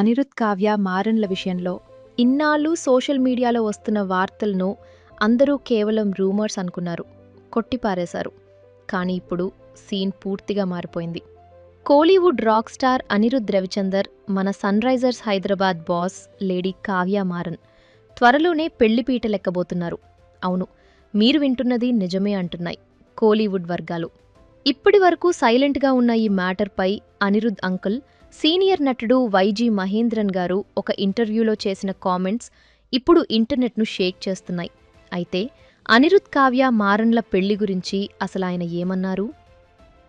అనిరుద్ కావ్య మారన్ల విషయంలో ఇన్నాళ్ళు సోషల్ మీడియాలో వస్తున్న వార్తలను అందరూ కేవలం రూమర్స్ అనుకున్నారు, కొట్టిపారేశారు. కానీ ఇప్పుడు సీన్ పూర్తిగా మారిపోయింది. కోలీవుడ్ రాక్ స్టార్ అనిరుద్ రవిచందర్, మన sunrisers Hyderabad boss lady Kavya Maran త్వరలోనే పెళ్లిపీటలెక్కబోతున్నారు. అవును, మీరు వింటున్నది నిజమే అంటున్నాయి కోలీవుడ్ వర్గాలు. ఇప్పటి వరకు సైలెంట్గా ఉన్న ఈ మ్యాటర్పై అనిరుద్ అంకుల్, సీనియర్ నటుడు వైజీ మహేంద్రన్ గారు ఒక ఇంటర్వ్యూలో చేసిన కామెంట్స్ ఇప్పుడు ఇంటర్నెట్ను షేక్ చేస్తున్నాయి. అయితే అనిరుద్ కావ్య మారన్ల పెళ్లి గురించి అసలాయన ఏమన్నారు?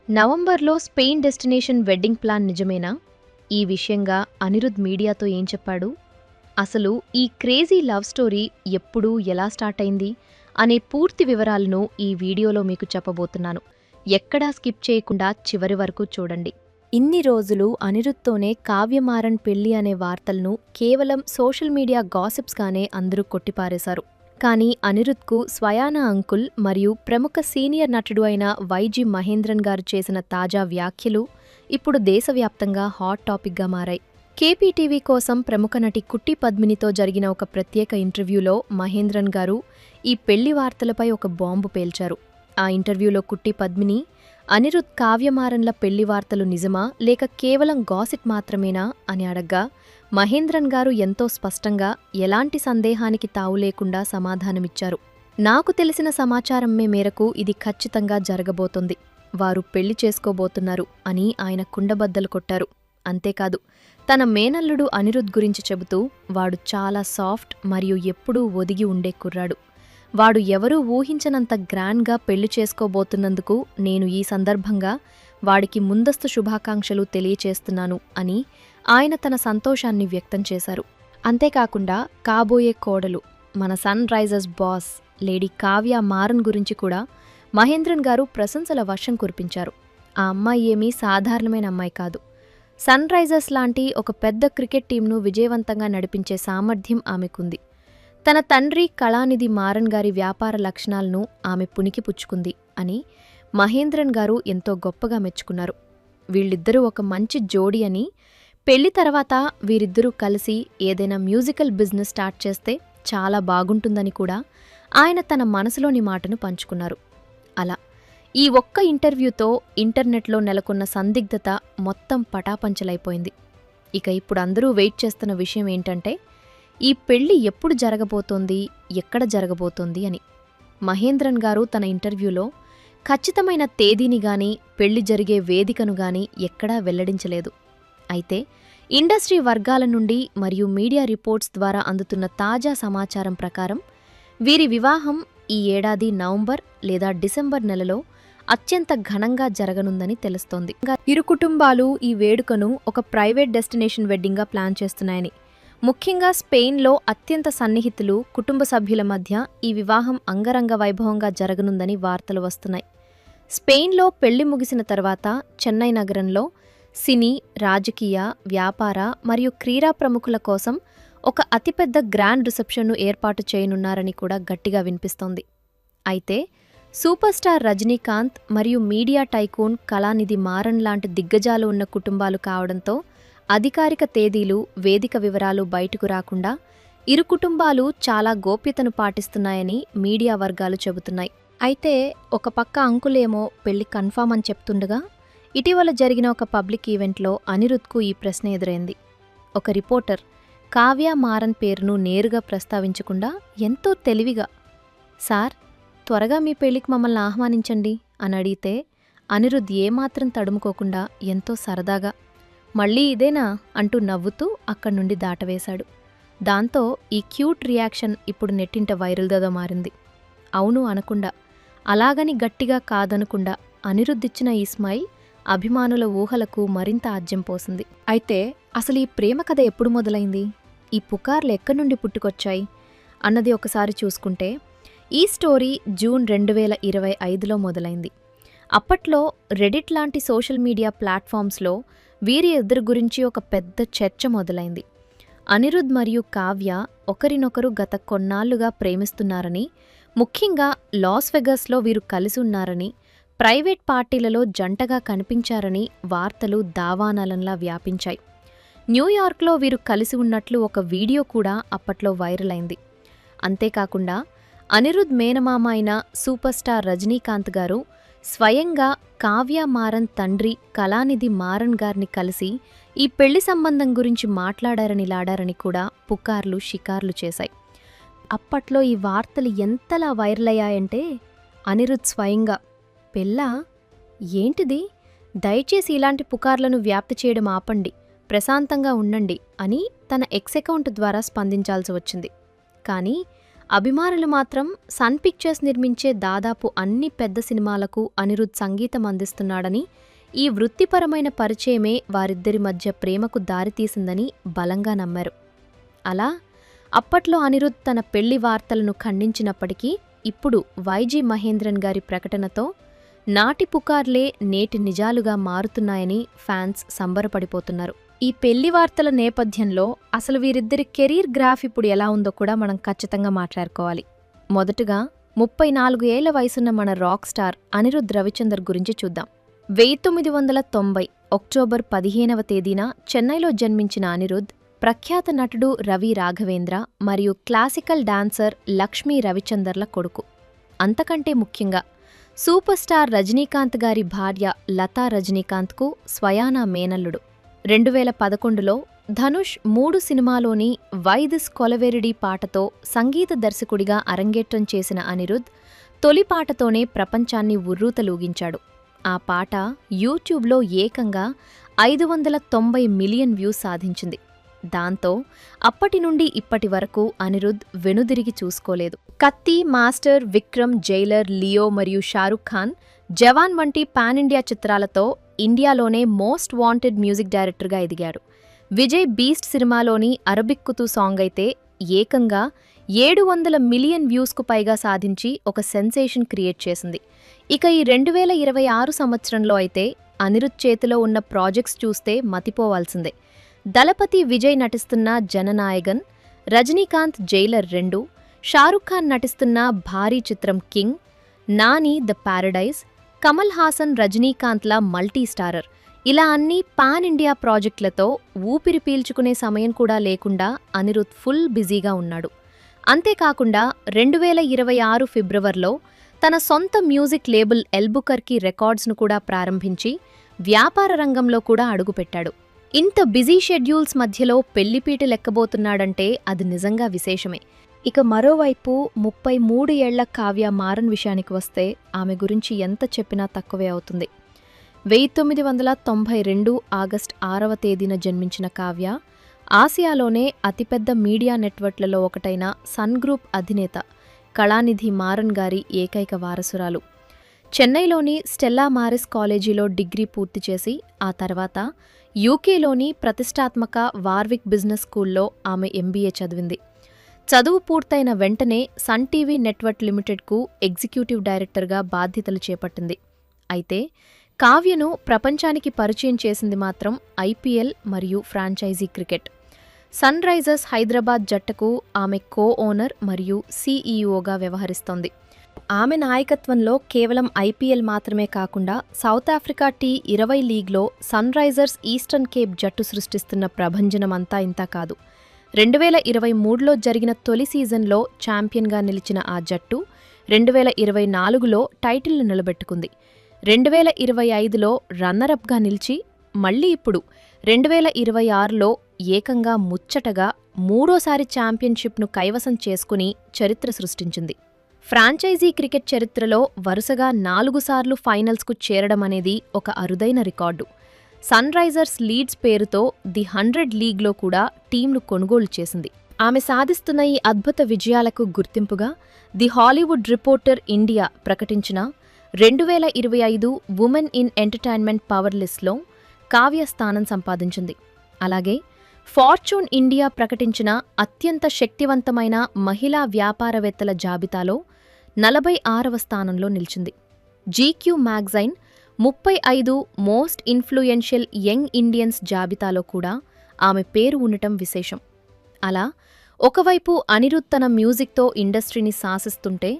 నవంబర్లో స్పెయిన్ డెస్టినేషన్ వెడ్డింగ్ ప్లాన్ నిజమేనా? ఈ విషయంగా అనిరుద్ మీడియాతో ఏం చెప్పాడు? అసలు ఈ క్రేజీ లవ్ స్టోరీ ఎప్పుడు, ఎలా స్టార్ట్ అయింది అనే పూర్తి వివరాలను ఈ వీడియోలో మీకు చెప్పబోతున్నాను. ఎక్కడా స్కిప్ చేయకుండా చివరి వరకు చూడండి. ఇన్ని రోజులు అనిరుద్తోనే కావ్యమారన్ పెళ్లి అనే వార్తలను కేవలం సోషల్ మీడియా గాసిప్స్గానే అందరూ కొట్టిపారేశారు. కానీ అనిరుద్కు స్వయాన అంకుల్ మరియు ప్రముఖ సీనియర్ నటుడు అయిన వైజీ మహేంద్రన్ గారు చేసిన తాజా వ్యాఖ్యలు ఇప్పుడు దేశవ్యాప్తంగా హాట్ టాపిక్గా మారాయి. కేపీటీవీ కోసం ప్రముఖ నటి కుట్టి పద్మినితో జరిగిన ఒక ప్రత్యేక ఇంటర్వ్యూలో మహేంద్రన్ గారు ఈ పెళ్లి వార్తలపై ఒక బాంబు పేల్చారు. ఆ ఇంటర్వ్యూలో కుట్టి పద్మిని, అనిరుద్ కావ్యమారన్ల పెళ్లి వార్తలు నిజమా లేక కేవలం గాసిప్ మాత్రమేనా అని అడగ్గా మహేంద్రన్ గారు ఎంతో స్పష్టంగా, ఎలాంటి సందేహానికి తావు లేకుండా సమాధానమిచ్చారు. నాకు తెలిసిన సమాచారం మేరకు ఇది ఖచ్చితంగా జరగబోతోంది. వారు పెళ్లి చేసుకోబోతున్నారు అని ఆయన కుండబద్దలు కొట్టారు. అంతేకాదు, తన మేనల్లుడు అనిరుద్ గురించి చెబుతూ, వాడు చాలా సాఫ్ట్ మరియు ఎప్పుడూ ఒదిగి ఉండే కుర్రాడు. వాడు ఎవరూ ఊహించనంత గ్రాండ్గా పెళ్లి చేసుకోబోతున్నందుకు నేను ఈ సందర్భంగా వాడికి ముందస్తు శుభాకాంక్షలు తెలియచేస్తున్నాను అని ఆయన తన సంతోషాన్ని వ్యక్తం చేశారు. అంతేకాకుండా కాబోయే కోడలు, మన sunrisers boss lady Kavya Maran గురించి కూడా మహేంద్రన్ గారు ప్రశంసల వర్షం కురిపించారు. ఆ అమ్మాయి ఏమీ సాధారణమైన అమ్మాయి కాదు. సన్ రైజర్స్ లాంటి ఒక పెద్ద క్రికెట్ టీంను విజయవంతంగా నడిపించే సామర్థ్యం ఆమెకుంది. తన తండ్రి కళానిధి మారన్ గారి వ్యాపార లక్షణాలను ఆమె పుణికిపుచ్చుకుంది అని మహేంద్రన్ గారు ఎంతో గొప్పగా మెచ్చుకున్నారు. వీళ్ళిద్దరూ ఒక మంచి జోడీ అని, పెళ్లి తర్వాత వీరిద్దరూ కలిసి ఏదైనా మ్యూజికల్ బిజినెస్ స్టార్ట్ చేస్తే చాలా బాగుంటుందని కూడా ఆయన తన మనసులోని మాటను పంచుకున్నారు. అలా ఈ ఒక్క ఇంటర్వ్యూతో ఇంటర్నెట్లో నెలకొన్న సందిగ్ధత మొత్తం పటాపంచలైపోయింది. ఇక ఇప్పుడు అందరూ వెయిట్ చేస్తున్న విషయం ఏంటంటే, ఈ పెళ్లి ఎప్పుడు జరగబోతోంది, ఎక్కడ జరగబోతోంది అని. మహేంద్రన్ గారు తన ఇంటర్వ్యూలో ఖచ్చితమైన తేదీని గాని, పెళ్లి జరిగే వేదికను గాని ఎక్కడా వెల్లడించలేదు. అయితే ఇండస్ట్రీ వర్గాల నుండి మరియు మీడియా రిపోర్ట్స్ ద్వారా అందుతున్న తాజా సమాచారం ప్రకారం వీరి వివాహం ఈ ఏడాది నవంబర్ లేదా డిసెంబర్ నెలలో అత్యంత ఘనంగా జరగనుందని తెలుస్తోంది. ఇరు కుటుంబాలు ఈ వేడుకను ఒక ప్రైవేట్ డెస్టినేషన్ వెడ్డింగ్గా ప్లాన్ చేస్తున్నాయని, ముఖ్యంగా స్పెయిన్లో అత్యంత సన్నిహితులు, కుటుంబ సభ్యుల మధ్య ఈ వివాహం అంగరంగ వైభవంగా జరగనుందని వార్తలు వస్తున్నాయి. స్పెయిన్లో పెళ్లి ముగిసిన తర్వాత చెన్నై నగరంలో సినీ, రాజకీయ, వ్యాపార మరియు క్రీడా ప్రముఖుల కోసం ఒక అతిపెద్ద గ్రాండ్ రిసెప్షన్ను ఏర్పాటు చేయనున్నారని కూడా గట్టిగా వినిపిస్తోంది. అయితే సూపర్ స్టార్ రజనీకాంత్ మరియు మీడియా టైకూన్ కళానిధి మారన్ లాంటి దిగ్గజాలు ఉన్న కుటుంబాలు కావడంతో అధికారిక తేదీలు, వేదిక వివరాలు బయటకు రాకుండా ఇరు కుటుంబాలు చాలా గోప్యతను పాటిస్తున్నాయని మీడియా వర్గాలు చెబుతున్నాయి. అయితే ఒక పక్క అంకులేమో పెళ్లి కన్ఫామ్ అని చెప్తుండగా, ఇటీవల జరిగిన ఒక పబ్లిక్ ఈవెంట్లో అనిరుద్కు ఈ ప్రశ్న ఎదురైంది. ఒక రిపోర్టర్ కావ్య మారన్ పేరును నేరుగా ప్రస్తావించకుండా ఎంతో తెలివిగా, సార్ త్వరగా మీ పెళ్లికి మమ్మల్ని ఆహ్వానించండి అని అడిగితే అనిరుద్ ఏమాత్రం తడుముకోకుండా ఎంతో సరదాగా, మళ్ళీ ఇదేనా అంటూ నవ్వుతూ అక్కడి నుండి దాటవేశాడు. దాంతో ఈ క్యూట్ రియాక్షన్ ఇప్పుడు నెట్టింట వైరల్గా మారింది. అవును అనకుండా, అలాగని గట్టిగా కాదనకుండా అనిరుద్ధిచ్చిన ఈ స్మైల్ అభిమానుల ఊహలకు మరింత ఆజ్యం పోసింది. అయితే అసలు ఈ ప్రేమ కథ ఎప్పుడు మొదలైంది, ఈ పుకార్లు ఎక్కడి నుండి పుట్టుకొచ్చాయి అన్నది ఒకసారి చూసుకుంటే, ఈ స్టోరీ జూన్ 2025లో మొదలైంది. అప్పట్లో రెడిట్ లాంటి సోషల్ మీడియా ప్లాట్ఫామ్స్లో వీరి ఇద్దరి గురించి ఒక పెద్ద చర్చ మొదలైంది. అనిరుద్ మరియు కావ్య ఒకరినొకరు గత కొన్నాళ్లుగా ప్రేమిస్తున్నారని, ముఖ్యంగా లాస్ వెగస్లో వీరు కలిసి ఉన్నారని, ప్రైవేట్ పార్టీలలో జంటగా కనిపించారని వార్తలు దావానలంలా వ్యాపించాయి. న్యూయార్క్లో వీరు కలిసి ఉన్నట్లు ఒక వీడియో కూడా అప్పట్లో వైరల్ అయింది. అంతేకాకుండా అనిరుద్ మేనమామ అయిన సూపర్ స్టార్ రజనీకాంత్ గారు స్వయంగా కావ్య మారన్ తండ్రి కళానిధి మారన్ గారిని కలిసి ఈ పెళ్లి సంబంధం గురించి మాట్లాడారని కూడా పుకార్లు షికార్లు చేశాయి. అప్పట్లో ఈ వార్తలు ఎంతలా వైరల్ అయ్యాయంటే అనిరుద్ స్వయంగా పెళ్ళా ఏంటిది, దయచేసి ఇలాంటి పుకార్లను వ్యాప్తి చేయడం ఆపండి, ప్రశాంతంగా ఉండండి అని తన ఎక్స్ అకౌంట్ ద్వారా స్పందించాల్సి వచ్చింది. కానీ అభిమానులు మాత్రం సన్ పిక్చర్స్ నిర్మించే దాదాపు అన్ని పెద్ద సినిమాలకు అనిరుద్ సంగీతం అందిస్తున్నాడని, ఈ వృత్తిపరమైన పరిచయమే వారిద్దరి మధ్య ప్రేమకు దారితీసిందని బలంగా నమ్మారు. అలా అప్పట్లో అనిరుద్ తన పెళ్లి వార్తలను ఖండించినప్పటికీ ఇప్పుడు వైజీ మహేంద్రన్ గారి ప్రకటనతో నాటి పుకార్లే నేటి నిజాలుగా మారుతున్నాయని ఫ్యాన్స్ సంబరపడిపోతున్నారు. ఈ పెళ్లి వార్తల నేపథ్యంలో అసలు వీరిద్దరి కెరీర్ గ్రాఫ్ ఇప్పుడు ఎలా ఉందో కూడా మనం ఖచ్చితంగా మాట్లాడుకోవాలి. మొదటగా 34 ఏళ్ల వయసున్న మన రాక్ స్టార్ అనిరుద్ రవిచందర్ గురించి చూద్దాం. 1990 అక్టోబర్ 15వ తేదీన చెన్నైలో జన్మించిన అనిరుద్ ప్రఖ్యాత నటుడు రవి రాఘవేంద్ర మరియు క్లాసికల్ డాన్సర్ లక్ష్మీ రవిచందర్ల కొడుకు. అంతకంటే ముఖ్యంగా సూపర్ స్టార్ రజనీకాంత్ గారి భార్య లతా రజనీకాంత్కు స్వయానా మేనల్లుడు. 2011లో ధనుష్ 3 సినిమాలోని వై దిస్ కొలవెరిడి పాటతో సంగీత దర్శకుడిగా అరంగేట్రం చేసిన అనిరుద్ తొలి పాటతోనే ప్రపంచాన్ని ఉర్రూతలూగించాడు. ఆ పాట యూట్యూబ్లో ఏకంగా 590 మిలియన్ వ్యూస్ సాధించింది. దాంతో అప్పటి నుండి ఇప్పటి వరకు అనిరుద్ వెనుదిరిగి చూసుకోలేదు. కత్తి, మాస్టర్, విక్రమ్, జైలర్, లియో మరియు షారుఖ్ ఖాన్, జవాన్ వంటి పాన్ ఇండియా చిత్రాలతో ఇండియాలోనే మోస్ట్ వాంటెడ్ మ్యూజిక్ డైరెక్టర్గా ఎదిగాడు. విజయ్ బీస్ట్ సినిమాలోని అరబిక్ కుతూ సాంగ్ అయితే ఏకంగా 700 మిలియన్ వ్యూస్కు పైగా సాధించి ఒక సెన్సేషన్ క్రియేట్ చేసింది. ఇక ఈ 2026 సంవత్సరంలో అయితే అనిరుద్ చేతిలో ఉన్న ప్రాజెక్ట్స్ చూస్తే మతిపోవాల్సిందే. దళపతి విజయ్ నటిస్తున్న జననాయగన్, రజనీకాంత్ జైలర్ 2, షారుఖ్ ఖాన్ నటిస్తున్న భారీ చిత్రం King, Nani the paradise, Kamal Haasan రజనీకాంత్ల మల్టీ స్టారర్, ఇలా అన్ని పాన్ ఇండియా ప్రాజెక్టులతో ఊపిరి పీల్చుకునే సమయం కూడా లేకుండా అనిరుద్ ఫుల్ బిజీగా ఉన్నాడు. అంతేకాకుండా 2026 ఫిబ్రవరిలో తన సొంత మ్యూజిక్ లేబుల్ ఎల్బుకర్కి రికార్డ్స్ను కూడా ప్రారంభించి వ్యాపార రంగంలో కూడా అడుగుపెట్టాడు. ఇంత బిజీ షెడ్యూల్స్ మధ్యలో పెళ్లిపీట లెక్కబోతున్నాడంటే అది నిజంగా విశేషమే. ఇక మరోవైపు 33 ఏళ్ల కావ్య మారన్ విషయానికి వస్తే ఆమె గురించి ఎంత చెప్పినా తక్కువే అవుతుంది. 1992 ఆగస్టు 6వ తేదీన జన్మించిన కావ్య ఆసియాలోనే అతిపెద్ద మీడియా నెట్వర్క్లలో ఒకటైన సన్ గ్రూప్ అధినేత కళానిధి మారన్ గారి ఏకైక వారసురాలు. చెన్నైలోని స్టెల్లా మారిస్ కాలేజీలో డిగ్రీ పూర్తి చేసి ఆ తర్వాత యూకేలోని ప్రతిష్టాత్మక వార్విక్ బిజినెస్ స్కూల్లో ఆమె ఎంబీఏ చదివింది. చదువు పూర్తయిన వెంటనే సన్ టీవీ నెట్వర్క్ లిమిటెడ్కు ఎగ్జిక్యూటివ్ డైరెక్టర్గా బాధ్యతలు చేపట్టింది. అయితే కావ్యను ప్రపంచానికి పరిచయం చేసింది మాత్రం ఐపీఎల్ మరియు franchise cricket. Sunrisers Hyderabad జట్టుకు ఆమె కో ఓనర్ మరియు సీఈఓగా వ్యవహరిస్తోంది. ఆమె నాయకత్వంలో కేవలం ఐపీఎల్ మాత్రమే కాకుండా సౌత్ ఆఫ్రికా T20 లీగ్లో సన్ రైజర్స్ ఈస్టర్న్ కేప్ జట్టు సృష్టిస్తున్న ప్రభంజనమంతా ఇంతా కాదు. 2023లో జరిగిన తొలి సీజన్లో ఛాంపియన్గా నిలిచిన ఆ జట్టు 2024లో టైటిల్ను నిలబెట్టుకుంది. 2025లో రన్నరప్గా నిలిచి మళ్లీ ఇప్పుడు 2026లో ఏకంగా ముచ్చటగా మూడోసారి ఛాంపియన్షిప్ను కైవసం చేసుకుని చరిత్ర సృష్టించింది. ఫ్రాంచైజీ క్రికెట్ చరిత్రలో వరుసగా 4 సార్లు ఫైనల్స్కు చేరడమనేది ఒక అరుదైన రికార్డు. సన్ రైజర్స్ లీడ్స్ పేరుతో ది 100 లీగ్లో కూడా టీంను కొనుగోలు చేసింది. ఆమె సాధిస్తున్న ఈ అద్భుత విజయాలకు గుర్తింపుగా ది హాలీవుడ్ రిపోర్టర్ ఇండియా ప్రకటించిన 2025 ఉమెన్ ఇన్ ఎంటర్టైన్మెంట్ పవర్ లిస్ట్లో కావ్య స్థానం సంపాదించింది. అలాగే ఫార్చ్యూన్ ఇండియా ప్రకటించిన అత్యంత శక్తివంతమైన మహిళా వ్యాపారవేత్తల జాబితాలో 46వ స్థానంలో నిలిచింది. GQ magazine 35 most influential young Indians జాబితాలో కూడా ఆమె పేరు ఉండటం విశేషం. అలా ఒకవైపు అనిరుద్ తన మ్యూజిక్తో ఇండస్ట్రీని శాసిస్తుంటే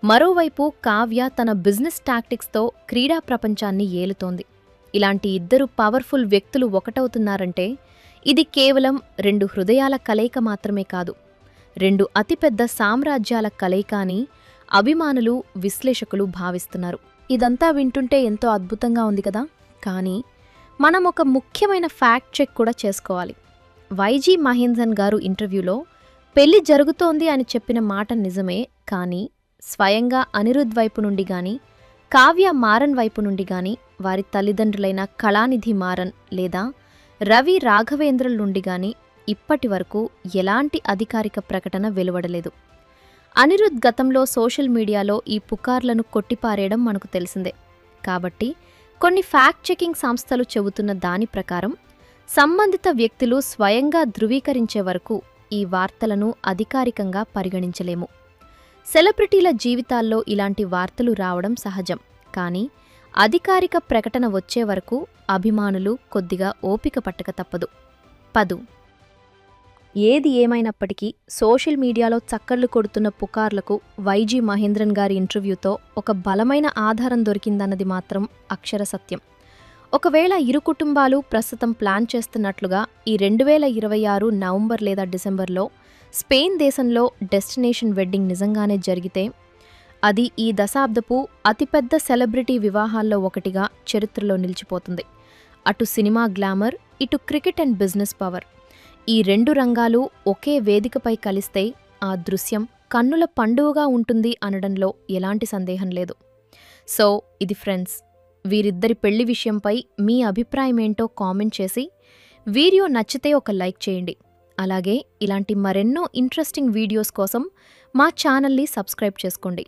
మరోవైపు కావ్య తన బిజినెస్ టాక్టిక్స్తో క్రీడా ప్రపంచాన్ని ఏలుతోంది. ఇలాంటి ఇద్దరు పవర్ఫుల్ వ్యక్తులు ఒకటవుతున్నారంటే ఇది కేవలం 2 హృదయాల కలయిక మాత్రమే కాదు, 2 అతిపెద్ద సామ్రాజ్యాల కలయిక అని అభిమానులు, విశ్లేషకులు భావిస్తున్నారు. ఇదంతా వింటుంటే ఎంతో అద్భుతంగా ఉంది కదా. కానీ మనం ఒక ముఖ్యమైన ఫ్యాక్ట్ చెక్ కూడా చేసుకోవాలి. వైజీ మహేందర్ గారు ఇంటర్వ్యూలో పెళ్లి జరుగుతోంది అని చెప్పిన మాట నిజమే, కానీ స్వయంగా అనిరుద్ వైపు నుండి గాని, కావ్య మారన్ వైపు నుండి గాని, వారి తల్లిదండ్రులైన కళానిధి మారన్ లేదా రవి రాఘవేంద్రల నుండి గాని ఇప్పటి వరకు ఎలాంటి అధికారిక ప్రకటన వెలువడలేదు. అనిరుద్ గతంలో సోషల్ మీడియాలో ఈ పుకార్లను కొట్టిపారేయడం మనకు తెలిసిందే. కాబట్టి కొన్ని ఫ్యాక్ట్ చెకింగ్ సంస్థలు చెబుతున్న దాని ప్రకారం సంబంధిత వ్యక్తులు స్వయంగా ధృవీకరించే వరకు ఈ వార్తలను అధికారికంగా పరిగణించలేము. సెలబ్రిటీల జీవితాల్లో ఇలాంటి వార్తలు రావడం సహజం, కానీ అధికారిక ప్రకటన వచ్చే వరకు అభిమానులు కొద్దిగా ఓపిక పట్టక తప్పదు. 10. ఏది ఏమైనప్పటికీ సోషల్ మీడియాలో చక్కర్లు కొడుతున్న పుకార్లకు వైజీ మహేంద్రన్ గారి ఇంటర్వ్యూతో ఒక బలమైన ఆధారం దొరికిందన్నది మాత్రం అక్షర సత్యం. ఒకవేళ ఇరు కుటుంబాలు ప్రస్తుతం ప్లాన్ చేస్తున్నట్లుగా ఈ 2026 నవంబర్ లేదా డిసెంబర్లో స్పెయిన్ దేశంలో డెస్టినేషన్ వెడ్డింగ్ నిజంగానే జరిగితే అది ఈ దశాబ్దపు అతిపెద్ద సెలబ్రిటీ వివాహాల్లో ఒకటిగా చరిత్రలో నిలిచిపోతుంది. అటు సినిమా గ్లామర్, ఇటు క్రికెట్ అండ్ బిజినెస్ పవర్, ఈ 2 రంగాలు ఒకే వేదికపై కలిస్తే ఆ దృశ్యం కన్నుల పండువగా ఉంటుంది అనడంలో ఎలాంటి సందేహం లేదు. సో ఇది ఫ్రెండ్స్, వీరిద్దరి పెళ్లి విషయంపై మీ అభిప్రాయమేంటో కామెంట్ చేసి, వీడియో నచ్చితే ఒక లైక్ చేయండి. అలాగే ఇలాంటి మరెన్నో ఇంట్రెస్టింగ్ వీడియోస్ కోసం మా ఛానల్ని సబ్స్క్రైబ్ చేసుకోండి.